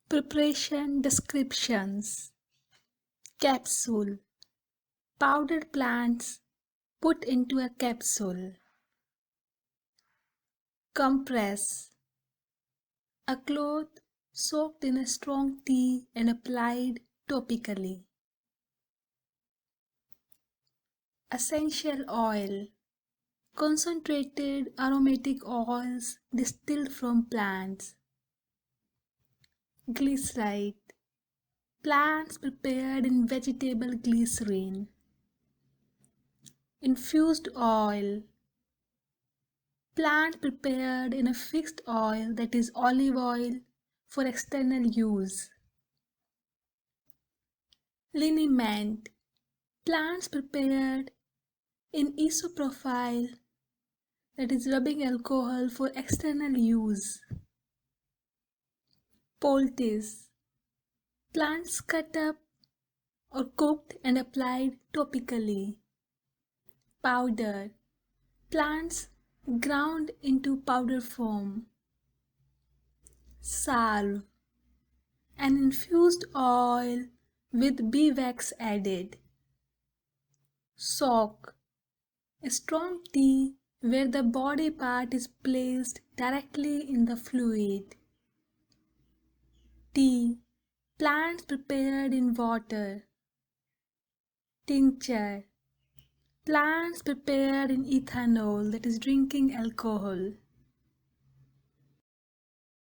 Preparation descriptions. Capsule. Powdered plants put into a capsule. Compress. A cloth soaked in a strong tea and applied topically. Essential oil. Concentrated aromatic oils distilled from plants. Glyceride. Plants prepared in vegetable glycerin. Infused oil. Plant prepared in a fixed oil, that is olive oil, for external use. Liniment. Plants prepared in isopropyl, that is rubbing alcohol, for external use. Poultice. Plants cut up or cooked and applied topically. Powder. Plants ground into powder form. Salve. An infused oil with beeswax added. Soak. A strong tea where the body part is placed directly in the fluid. Tea. Plants prepared in water. Tincture. Plants prepared in ethanol, that is drinking alcohol.